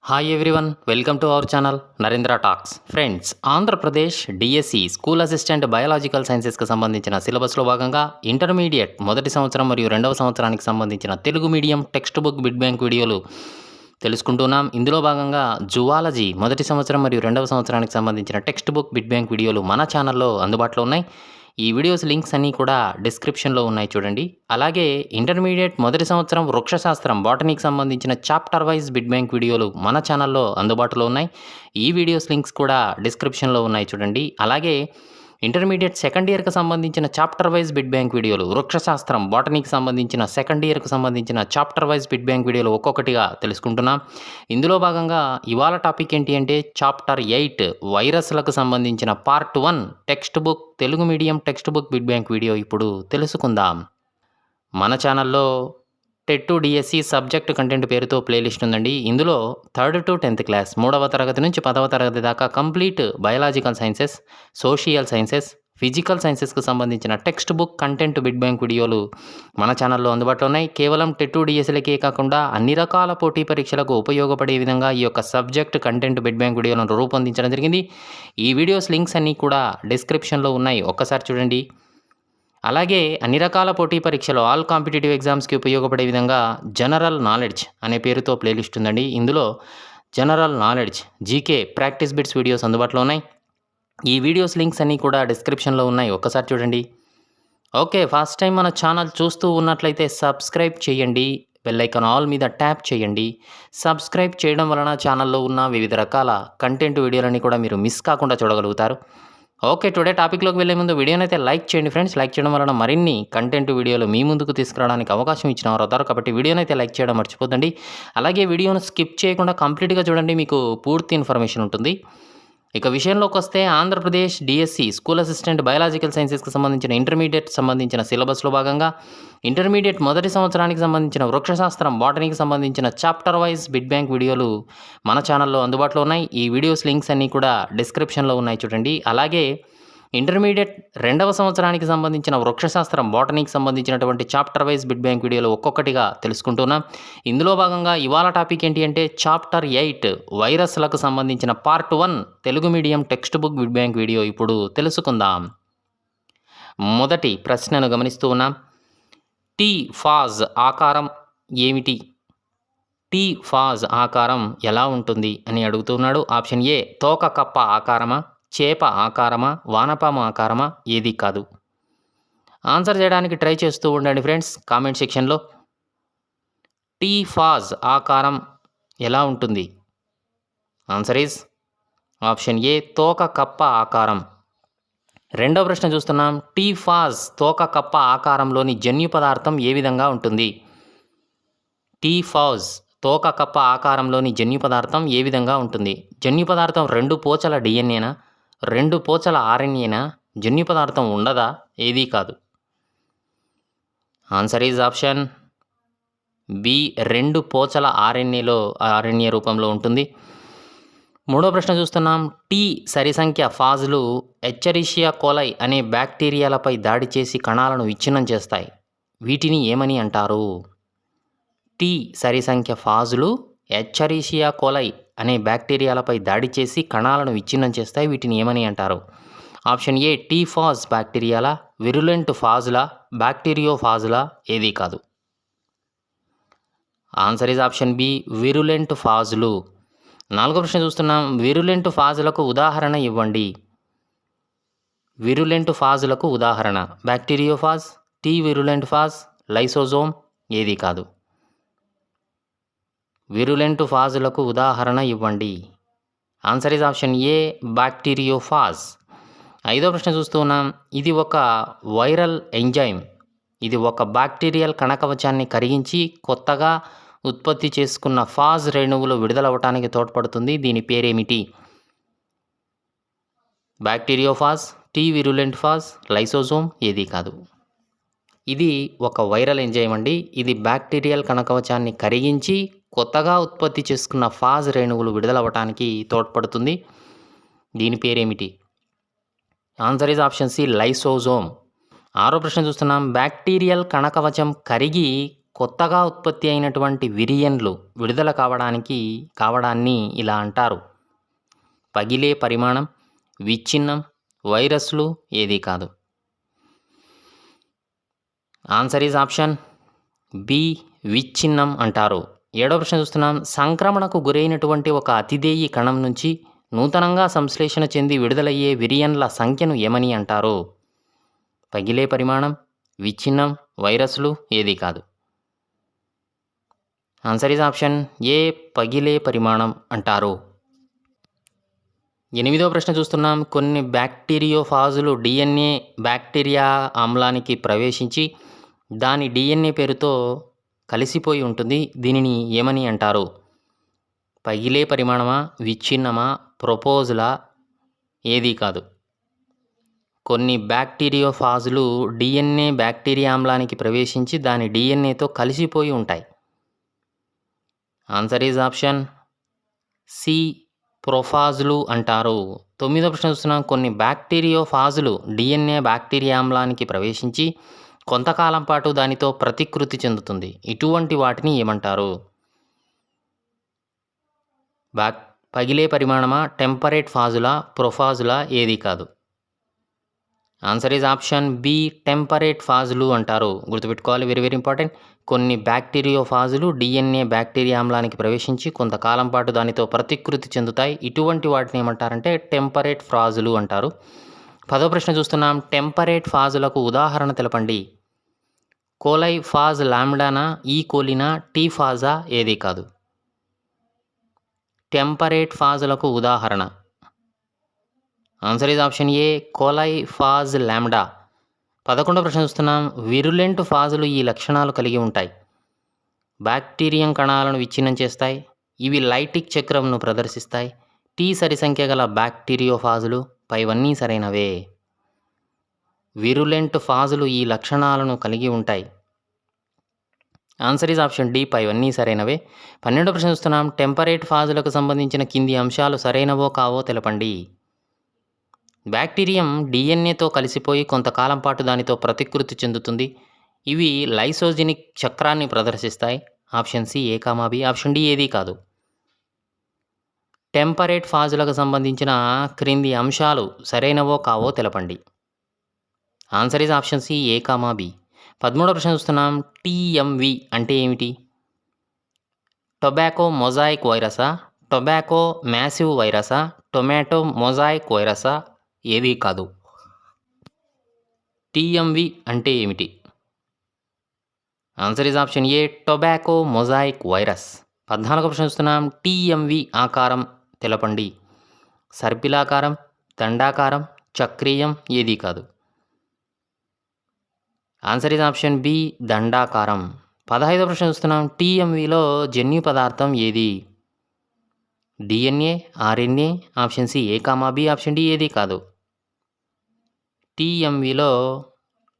Hi everyone, welcome to our channel Narendra talks. Friends, Andhra Pradesh DSC school assistant biological సైన్సెస్కి సంబంధించిన సిలబస్లో భాగంగా ఇంటర్మీడియట్ మొదటి సంవత్సరం మరియు రెండవ సంవత్సరానికి సంబంధించిన Telugu medium text book bid bank వీడియోలు తెలుసుకుంటున్నాం. ఇందులో భాగంగా జువాలజీ మొదటి సంవత్సరం మరియు రెండవ సంవత్సరానికి సంబంధించిన టెక్స్ట్ బుక్ బిడ్ బ్యాంక్ వీడియోలు మన ఛానల్లో అందుబాటులో ఉన్నాయి. ఈ వీడియోస్ లింక్స్ అన్నీ కూడా డిస్క్రిప్షన్లో ఉన్నాయి, చూడండి. అలాగే ఇంటర్మీడియట్ మొదటి సంవత్సరం వృక్షశాస్త్రం బాటనీకి సంబంధించిన చాప్టర్ వైజ్ బిడ్ బ్యాంక్ వీడియోలు మన ఛానల్లో అందుబాటులో ఉన్నాయి. ఈ వీడియోస్ లింక్స్ కూడా డిస్క్రిప్షన్లో ఉన్నాయి, చూడండి. అలాగే ఇంటర్మీడియట్ సెకండ్ ఇయర్కి సంబంధించిన చాప్టర్ వైజ్ బిడ్ బ్యాంక్ వీడియోలు, వృక్షశాస్త్రం బాటనీకి సంబంధించిన సెకండ్ ఇయర్కి సంబంధించిన చాప్టర్ వైజ్ బిడ్ బ్యాంక్ వీడియోలు ఒక్కొక్కటిగా తెలుసుకుంటున్నాం. ఇందులో భాగంగా ఇవాళ టాపిక్ ఏంటి అంటే చాప్టర్ 8 వైరస్లకు సంబంధించిన part 1 text book Telugu medium text book bid bank video ఇప్పుడు తెలుసుకుందాం. మన ఛానల్లో టెట్ డిఎస్సి సబ్జెక్ట్ కంటెంట్ పేరుతో ప్లేలిస్ట్ ఉందండి. ఇందులో 3rd to 10th క్లాస్ 3వ తరగతి నుంచి 10వ తరగతి దాకా complete biological sciences, social sciences, physical సైన్సెస్కి సంబంధించిన text book content bit bank వీడియోలు మన ఛానల్లో అందుబాటులో ఉన్నాయి. కేవలం టెట్ డిఎస్సిలకే కాకుండా అన్ని రకాల పోటీ పరీక్షలకు ఉపయోగపడే విధంగా ఈ యొక్క సబ్జెక్ట్ కంటెంట్ బిడ్ బ్యాంక్ వీడియోలను రూపొందించడం జరిగింది. ఈ వీడియోస్ లింక్స్ అన్నీ కూడా డిస్క్రిప్షన్లో ఉన్నాయి, ఒక్కసారి చూడండి. అలాగే అన్ని రకాల పోటీ పరీక్షలు ఆల్ కాంపిటేటివ్ ఎగ్జామ్స్కి ఉపయోగపడే విధంగా జనరల్ నాలెడ్జ్ అనే పేరుతో ప్లేలిస్ట్ ఉందండి. ఇందులో general knowledge, GK, practice bits videos అందుబాటులో ఉన్నాయి. ఈ వీడియోస్ లింక్స్ అన్నీ కూడా డిస్క్రిప్షన్లో ఉన్నాయి, ఒక్కసారి చూడండి. ఓకే, ఫస్ట్ టైం మన ఛానల్ చూస్తూ ఉన్నట్లయితే సబ్స్క్రైబ్ చేయండి, బెల్ ఐకాన్ ఆల్ మీద ట్యాప్ చేయండి. సబ్స్క్రైబ్ చేయడం వలన ఛానల్లో ఉన్న వివిధ రకాల కంటెంట్ వీడియోలన్నీ కూడా మీరు మిస్ కాకుండా చూడగలుగుతారు. ఓకే, టుడే టాపిక్లోకి వెళ్ళే ముందు వీడియోని అయితే లైక్ చేయండి ఫ్రెండ్స్. లైక్ చేయడం వలన మరిన్ని కంటెంట్ వీడియోలు మీ ముందుకు తీసుకురావడానికి అవకాశం ఇచ్చిన వారు అవుతారు, కాబట్టి వీడియోని అయితే లైక్ చేయడం మర్చిపోద్దండి. అలాగే వీడియోను స్కిప్ చేయకుండా కంప్లీట్గా చూడండి, మీకు పూర్తి ఇన్ఫర్మేషన్ ఉంటుంది. ఇక విషయంలోకి వస్తే Andhra Pradesh DSC school assistant biological సైన్సెస్కి సంబంధించిన ఇంటర్మీడియట్ సంబంధించిన సిలబస్లో భాగంగా ఇంటర్మీడియట్ మొదటి సంవత్సరానికి సంబంధించిన వృక్షశాస్త్రం బాటనీకి సంబంధించిన చాప్టర్ వైజ్ బిడ్ బ్యాంక్ వీడియోలు మన ఛానల్లో అందుబాటులో ఉన్నాయి. ఈ వీడియోస్ లింక్స్ అన్నీ కూడా డిస్క్రిప్షన్లో ఉన్నాయి, చూడండి. అలాగే ఇంటర్మీడియట్ రెండవ సంవత్సరానికి సంబంధించిన వృక్షశాస్త్రం బాటనీకి సంబంధించినటువంటి చాప్టర్ వైజ్ బిడ్ బ్యాంక్ వీడియోలు ఒక్కొక్కటిగా తెలుసుకుంటున్నాం. ఇందులో భాగంగా ఇవాళ టాపిక్ ఏంటి అంటే చాప్టర్ 8 వైరస్లకు సంబంధించిన part 1 Telugu medium text book bid bank video ఇప్పుడు తెలుసుకుందాం. మొదటి ప్రశ్నను గమనిస్తూ ఉన్నాం. టీ ఫాజ్ ఆకారం ఏమిటి? టీ ఫాజ్ ఆకారం ఎలా ఉంటుంది అని అడుగుతున్నాడు. ఆప్షన్ ఏ తోక కప్ప ఆకారమా, చేప ఆకారమా, వానపాము ఆకారమా, ఏది కాదు. ఆన్సర్ చేయడానికి ట్రై చేస్తూ ఉండండి ఫ్రెండ్స్ కామెంట్ సెక్షన్లో. టీ ఫాజ్ ఆకారం ఎలా ఉంటుంది? ఆన్సర్ ఈజ్ ఆప్షన్ ఏ తోక కప్ప ఆకారం. రెండవ ప్రశ్న చూస్తున్నాం. టీ ఫాజ్ తోక కప్ప ఆకారంలోని జన్యు పదార్థం ఏ విధంగా ఉంటుంది? టీ ఫాజ్ తోక కప్ప ఆకారంలోని జన్యు పదార్థం ఏ విధంగా ఉంటుంది? జన్యు పదార్థం 2 పోచల డిఎన్ఏనా, 2 పోచల ఆర్ఎన్ఏనా, జన్యు పదార్థం ఉండదా, ఏదీ కాదు. ఆన్సర్ ఈజ్ ఆప్షన్ బి 2 పోచల ఆర్ఎన్ఏ రూపంలో ఉంటుంది. మూడో ప్రశ్న చూస్తున్నాం. టీ సరిసంఖ్య ఫాజులు ఎచ్చరిషియా కోలై అనే బ్యాక్టీరియాలపై దాడి చేసి కణాలను విచ్ఛిన్నం చేస్తాయి. వీటిని ఏమని అంటారు? టీ సరిసంఖ్య ఫాజులు ఎచ్చరిషియా కోలై అనే బ్యాక్టీరియాలపై దాడి చేసి కణాలను విచ్ఛిన్నం చేస్తాయి. వీటిని ఏమని అంటారు? ఆప్షన్ ఏ టీ ఫాజ్ బ్యాక్టీరియాలా, విరులెంట్ ఫాజులా, బ్యాక్టీరియో ఫాజులా, ఏదీ కాదు. Answer is option B virulent ఫాజులు. నాలుగో ప్రశ్న చూస్తున్నాం. విరులెంట్ ఫాజులకు ఉదాహరణ ఇవ్వండి. విరులెంట్ ఫాజులకు ఉదాహరణ bacteriophage, T virulent phage, lysosome, ఏదీ కాదు. విరులెంట్ ఫాజులకు ఉదాహరణ ఇవ్వండి. Answer is option A bacteriophage. ఐదో ప్రశ్న చూస్తున్నాం. ఇది ఒక వైరల్ ఎంజైమ్. ఇది ఒక బ్యాక్టీరియల్ కణకవచాన్ని కరిగించి కొత్తగా ఉత్పత్తి చేసుకున్న ఫాజ్ రేణువులు విడుదలవ్వటానికి తోడ్పడుతుంది. దీని పేరేమిటి? Bacteriophage, T virulent phage, lysosome, ఏదీ కాదు. ఇది ఒక వైరల్ ఎంజైమ్ అండి. ఇది బ్యాక్టీరియల్ కణకవచాన్ని కరిగించి కొత్తగా ఉత్పత్తి చేసుకున్న ఫాజ్ రేణువులు విడుదలవ్వటానికి తోడ్పడుతుంది. దీని పేరేమిటి? Answer is option C lysosome. ఆరో ప్రశ్న చూస్తున్నాం. బ్యాక్టీరియల్ కణకవచం కరిగి కొత్తగా ఉత్పత్తి అయినటువంటి విరియన్లు విడుదల కావడాన్ని ఇలా అంటారు. పగిలే పరిమాణం, విచ్ఛిన్నం, వైరస్లు ఏదీ కాదు. ఆన్సర్ ఈజ్ ఆప్షన్ బి, విచ్ఛిన్నం అంటారు. 7వ ప్రశ్న చూస్తున్నాం. సంక్రమణకు గురైనటువంటి ఒక అతిదేయి కణం నుంచి నూతనంగా సంశ్లేషణ చెంది విడుదలయ్యే విరియన్ల సంఖ్యను ఏమని అంటారు? పగిలే పరిమాణం, విచ్ఛిన్నం, వైరస్లు ఏదీ కాదు. ఆన్సర్ ఈజ్ ఆప్షన్ ఏ, పగిలే పరిమాణం అంటారు. 8వ ప్రశ్న చూస్తున్నాం. కొన్ని బ్యాక్టీరియోఫాజులు డిఎన్ఏ బ్యాక్టీరియా ఆమ్లానికి ప్రవేశించి దాని డిఎన్ఏ పేరుతో కలిసిపోయి ఉంటుంది. దీనిని ఏమని అంటారు? పగిలే పరిమాణమా, విచ్ఛిన్నమా, ప్రపోజలా ఏదీ కాదు. కొన్ని బ్యాక్టీరియోఫాజులు డిఎన్ఏ బ్యాక్టీరియా ఆమ్లానికి ప్రవేశించి దాని డిఎన్ఏతో కలిసిపోయి ఉంటాయి. ఆన్సర్ ఈజ్ ఆప్షన్ సి, ప్రొఫాజులు అంటారు. 9వ ప్రశ్న చూస్తున్నాం. కొన్ని బ్యాక్టీరియోఫాజులు డిఎన్ఏ బ్యాక్టీరియా ఆమ్లానికి ప్రవేశించి కొంతకాలం పాటు దానితో ప్రతికృతి చెందుతుంది. ఇటువంటి వాటిని ఏమంటారు? పగిలే పరిమాణమా, టెంపరేట్ ఫాజులా, ప్రొఫాజులా ఏదీ కాదు. Answer is option B, temperate ఫాజులు అంటారు. గుర్తుపెట్టుకోవాలి, వెరీ వెరీ ఇంపార్టెంట్. కొన్ని బ్యాక్టీరియోఫాజులు డిఎన్ఏ బ్యాక్టీరియా ఆమ్లానికి ప్రవేశించి కొంతకాలం పాటు దానితో ప్రతికృతి చెందుతాయి. ఇటువంటి వాటిని ఏమంటారంటే టెంపరేట్ ఫాజులు అంటారు. 10వ ప్రశ్న చూస్తున్నాం. టెంపరేట్ ఫాజులకు ఉదాహరణ తెలపండి. కోలై ఫాజ్ లాంబ్డానా, ఈ కోలినా, టీ ఫాజా ఏదీ కాదు. టెంపరేట్ ఫాజులకు ఉదాహరణ. Answer is option A, coli phage lambda. 11వ ప్రశ్న చూస్తున్నాం. విరులెంట్ ఫాజులు ఈ లక్షణాలు కలిగి ఉంటాయి. బ్యాక్టీరియం కణాలను విచ్ఛిన్నం చేస్తాయి. ఇవి లైటిక్ చక్రంను ప్రదర్శిస్తాయి. టీ సరిసంఖ్య గల బ్యాక్టీరియోఫాజులు పైవన్నీ సరైనవే. విరులెంట్ ఫాజులు ఈ లక్షణాలను కలిగి ఉంటాయి. ఆన్సర్ ఈజ్ ఆప్షన్ డి, పైవన్నీ సరైనవే. 12వ ప్రశ్న చూస్తున్నాం. టెంపరేట్ ఫాజులకు సంబంధించిన కింది అంశాలు సరైనవో కావో తెలపండి. బ్యాక్టీరియం డిఎన్ఏతో కలిసిపోయి కొంతకాలం పాటు దానితో ప్రతికృతి చెందుతుంది. ఇవి లైసోజెనిక్ చక్రాన్ని ప్రదర్శిస్తాయి. Option C, A comma B. Option D ఏదీ కాదు. టెంపరేట్ ఫాజులకు సంబంధించిన క్రింది అంశాలు సరైనవో కావో తెలపండి. Answer is option C, A comma B. 13వ ప్రశ్న చూస్తున్నాం. టీఎంవి అంటే ఏమిటి? టొబాకో మొజాయిక్ వైరసా, టొబాకో మ్యాసివ్ వైరసా, టొమాటో మొజాయిక్ వైరసా ఏదీ కాదు. టీఎంవి అంటే ఏమిటి? Answer is option A, tobacco mosaic virus. 14వ ప్రశ్న చూస్తున్నాం. టీఎంవి ఆకారం తెలపండి. సర్పిలాకారం, దండాకారం, చక్రీయం ఏదీ కాదు. ఆన్సర్ ఈజ్ ఆప్షన్ బి, దండాకారం. 15వ ప్రశ్న చూస్తున్నాం. టీఎంవిలో జన్యు పదార్థం ఏది? DNA, RNA. Option C, A comma B. Option D ఏదీ కాదు. టీఎంవిలో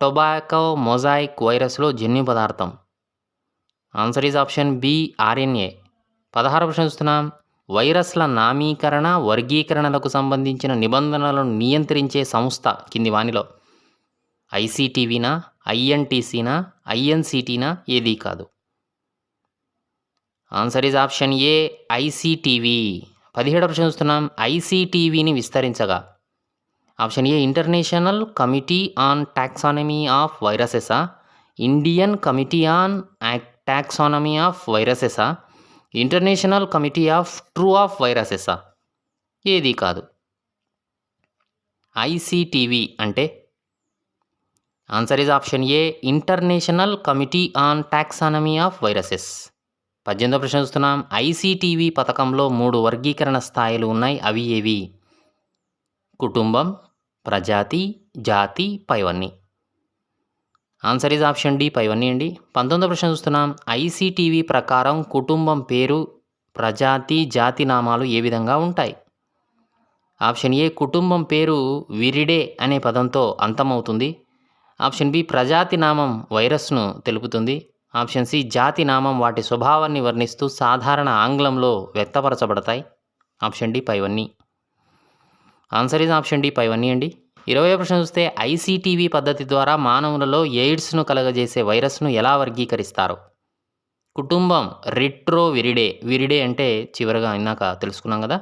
టొబాకో మొజాయిక్ వైరస్లో జన్యు పదార్థం. Answer is option B, RNA. 16వ ప్రశ్న చూస్తున్నాం. వైరస్ల నామీకరణ, వర్గీకరణలకు సంబంధించిన నిబంధనలను నియంత్రించే సంస్థ కింది వానిలో ఐసీటీవీనా, ఐఎన్టీసీనా, ఐఎన్సిటీనా ఏదీ కాదు. Answer is option A, ICTV. 17వ ప్రశ్న చూస్తున్నాం. ఐసీటీవీని విస్తరించగా. Option A, international committee on taxonomy of వైరసెసా, Indian committee on taxonomy of వైరసెసా, international committee of true of వైరసెసా ఏదీ కాదు. ఐసీటీవీ అంటే answer is option A, international committee on taxonomy of viruses. 18వ ప్రశ్న చూస్తున్నాం. ఐసీటీవీ పథకంలో 3 వర్గీకరణ స్థాయిలు ఉన్నాయి. అవి ఏవి? కుటుంబం, ప్రజాతి, జాతి, పైవన్నీ. ఆన్సర్ ఈజ్ ఆప్షన్ డి, పైవన్నీ అండి. 19వ ప్రశ్న చూస్తున్నాం. ఐసీటీవీ ప్రకారం కుటుంబం పేరు, ప్రజాతి, జాతి నామాలు ఏ విధంగా ఉంటాయి? ఆప్షన్ ఏ, కుటుంబం పేరు విరిడే అనే పదంతో అంతమవుతుంది. ఆప్షన్ బి, ప్రజాతి నామం వైరస్ను తెలుపుతుంది. ఆప్షన్ సి, జాతి నామం వాటి స్వభావాన్ని వర్ణిస్తూ సాధారణ ఆంగ్లంలో వ్యక్తపరచబడతాయి. ఆప్షన్ డి, పైవన్నీ. ఆన్సర్ ఈజ్ ఆప్షన్ డి, పైవన్నీ అండి. 20వ ప్రశ్న చూస్తే ఐసీటీవీ పద్ధతి ద్వారా మానవులలో ఎయిడ్స్ను కలగజేసే వైరస్ను ఎలా వర్గీకరిస్తారు? కుటుంబం రిట్రోవిరిడే. విరిడే అంటే చివరగా ఇందాక తెలుసుకున్నాం కదా!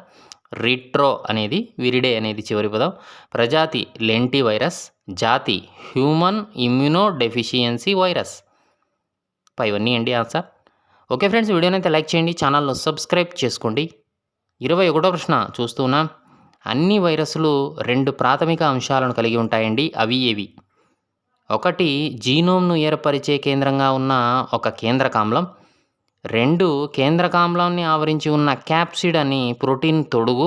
రిట్రో అనేది, విరిడే అనేది చివరి పదం. ప్రజాతి లెంటి వైరస్. జాతి హ్యూమన్ ఇమ్యూనో డెఫిషియన్సీ వైరస్. పైవన్నీ అండి ఆన్సర్. ఓకే ఫ్రెండ్స్, వీడియోనైతే లైక్ చేయండి, ఛానల్‌ను సబ్స్క్రైబ్ చేసుకోండి. 21వ ప్రశ్న చూస్తున్నాం. అన్ని వైరస్‌లు 2 ప్రాథమిక అంశాలను కలిగి ఉంటాయండి. అవి ఏవి? 1 జీనోమ్‌ను ఏర్పరిచే కేంద్రంగా ఉన్న ఒక కేంద్రకామ్లం. 2 కేంద్రకామ్లాన్ని ఆవరించి ఉన్న క్యాప్సిడ్ అని ప్రోటీన్ తొడుగు.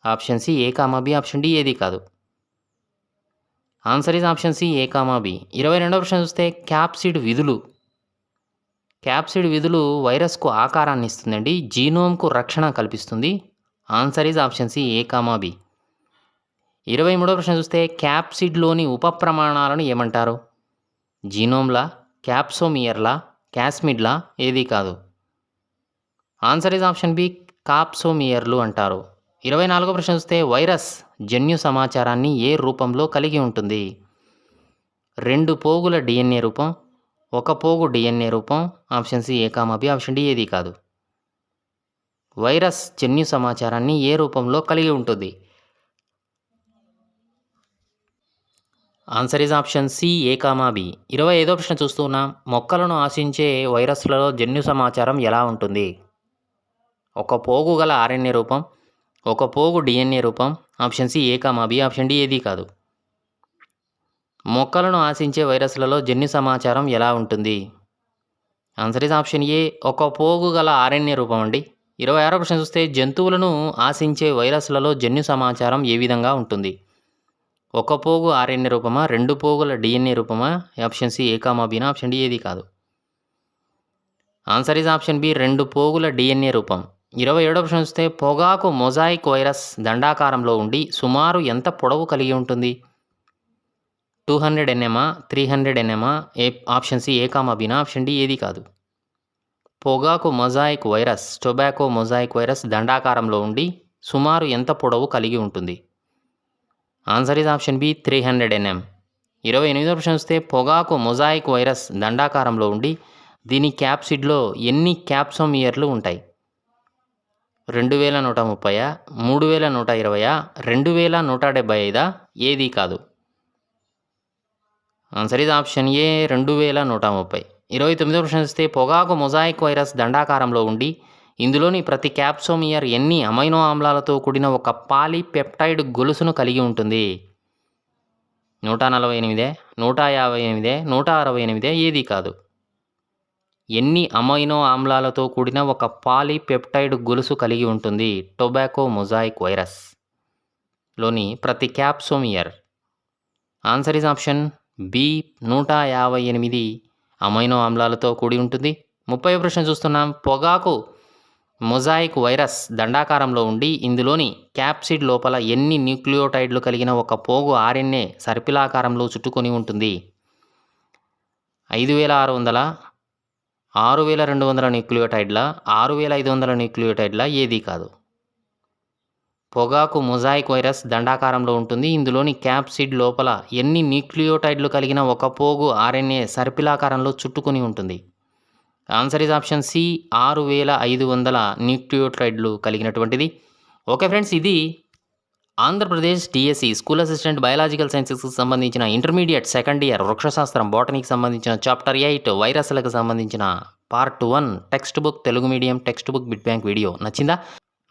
Option C A, B. Option D ఏది కాదు. Answer is option C A, B. 22వ ప్రశ్న చూస్తే క్యాప్సిడ్ విధులు. క్యాప్సిడ్ విధులు వైరస్కు ఆకారాన్ని ఇస్తుందండి. జీనోమ్కు రక్షణ కల్పిస్తుంది. Answer is option C A, B. 23వ ప్రశ్న చూస్తే క్యాప్సిడ్లోని ఉప ప్రమాణాలను ఏమంటారు? జీనోమ్లా, క్యాప్సోమియర్లా, క్యాస్మిడ్లా ఏది కాదు. ఆన్సర్ ఈజ్ ఆప్షన్ బి కాప్సోమియర్లు అంటారు. 24వ ప్రశ్న చూస్తే వైరస్ జన్యు సమాచారాన్ని ఏ రూపంలో కలిగి ఉంటుంది? 2 పోగుల డిఎన్ఏ రూపం, 1 పోగు డిఎన్ఏ రూపం. Option C A, B. Option D ఏది కాదు. వైరస్ జన్యు సమాచారాన్ని ఏ రూపంలో కలిగి ఉంటుంది? Answer is option C A, B. 25వ ప్రశ్న చూస్తూ ఉన్నాం. మొక్కలను ఆశించే వైరస్లలో జన్యు సమాచారం ఎలా ఉంటుంది? 1 పోగు గల ఆర్ఎన్ఏ రూపం, 1 పోగు డిఎన్ఏ రూపం. Option C A, B. Option D ఏది కాదు. మొక్కలను ఆశించే వైరస్లలో జన్యు సమాచారం ఎలా ఉంటుంది? ఆన్సర్ ఈజ్ ఆప్షన్ ఏ 1 పోగు గల ఆర్ఎన్ఏ రూపం అండి. 26వ ప్రశ్న చూస్తే జంతువులను ఆశించే వైరస్లలో జన్యు సమాచారం ఏ విధంగా ఉంటుంది? 1 పోగు ఆర్ఎన్ఏ రూపమా, 2 పోగుల డిఎన్ఏ రూపమా? ఆప్షన్ సి ఏ, బినా? ఆప్షన్ డి ఏది కాదు. ఆన్సర్ ఈజ్ ఆప్షన్ బి 2 పోగుల డిఎన్ఏ రూపం. 27వ ప్రశ్న చూస్తే పొగాకు మొజాయిక్ వైరస్ దండాకారంలో ఉండి సుమారు ఎంత పొడవు కలిగి ఉంటుంది? 200 ఎన్ఎమా, 300 ఎన్ఎమా? ఆప్షన్ సి ఏ, బినా? ఆప్షన్ డి ఏది కాదు. పొగాకు mosaic virus, tobacco mosaic virus దండాకారంలో ఉండి సుమారు ఎంత పొడవు కలిగి ఉంటుంది? Answer is option B 300 NM. 28వ ప్రశ్న చూస్తే పొగాకు మొజాయిక్ వైరస్ దండాకారంలో ఉండి దీని క్యాప్సిడ్లో ఎన్ని క్యాప్సోమియర్లు ఉంటాయి? 2130, 3120, 2175? ఏది కాదు. ఆన్సర్ ఈజ్ ఆప్షన్ ఏ 2130. 29వ ప్రశ్న చూస్తే పొగాకు మొజాయిక్ వైరస్ దండాకారంలో ఉండి ఇందులోని ప్రతి క్యాప్సోమియర్ ఎన్ని అమైనో ఆమ్లాలతో కూడిన ఒక పాలీపెప్టైడ్ గొలుసును కలిగి ఉంటుంది? 148, 158, 168? ఏది కాదు. ఎన్ని అమైనో ఆమ్లాలతో కూడిన ఒక పాలీపెప్టైడ్ గొలుసు కలిగి ఉంటుంది టొబాకో మొజాయిక్ వైరస్ లోని ప్రతి capsomere? Answer is option B 158 amino ఆమ్లాలతో కూడి ఉంటుంది. 30వ ప్రశ్న చూస్తున్నాం. పొగాకు మొజాయిక్ వైరస్ దండాకారంలో ఉండి ఇందులోని క్యాప్సిడ్ లోపల ఎన్ని న్యూక్లియోటైడ్లు కలిగిన ఒక పోగు ఆర్ఎన్ఏ సర్పిలాకారంలో చుట్టుకొని ఉంటుంది? 5600, 6200 న్యూక్లియోటైడ్ల, 6500 న్యూక్లియోటైడ్ల? ఏది కాదు. పొగాకు మొజాయిక్ వైరస్ దండాకారంలో ఉంటుంది. ఇందులోని క్యాప్సిడ్ లోపల ఎన్ని న్యూక్లియోటైడ్లు కలిగిన ఒక పోగు ఆర్ఎన్ఏ సర్పిలాకారంలో చుట్టుకొని ఉంటుంది? ఆన్సర్ ఈజ్ ఆప్షన్ సి 6500 న్యూక్లియోటైడ్లు కలిగినటువంటిది. ఓకే ఫ్రెండ్స్, ఇది Andhra Pradesh DSC school assistant biological సైన్సెస్కి సంబంధించిన ఇంటర్మీడియట్ సెకండ్ ఇయర్ వృక్షశాస్త్రం బాటనీకి సంబంధించిన చాప్టర్ 8 వైరస్లకు సంబంధించిన part 1 text book Telugu medium text book bit bank video నచ్చిందా?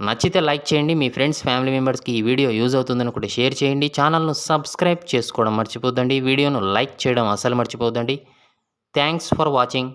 నచ్చితే లైక్ చేయండి. మీ ఫ్రెండ్స్ ఫ్యామిలీ మెంబర్స్కి ఈ వీడియో యూజ్ అవుతుందనుకుంటే షేర్ చేయండి. ఛానల్ను సబ్స్క్రైబ్ చేసుకోవడం మర్చిపోద్దండి. వీడియోను లైక్ చేయడం అస్సలు మర్చిపోద్దండి. Thanks for watching.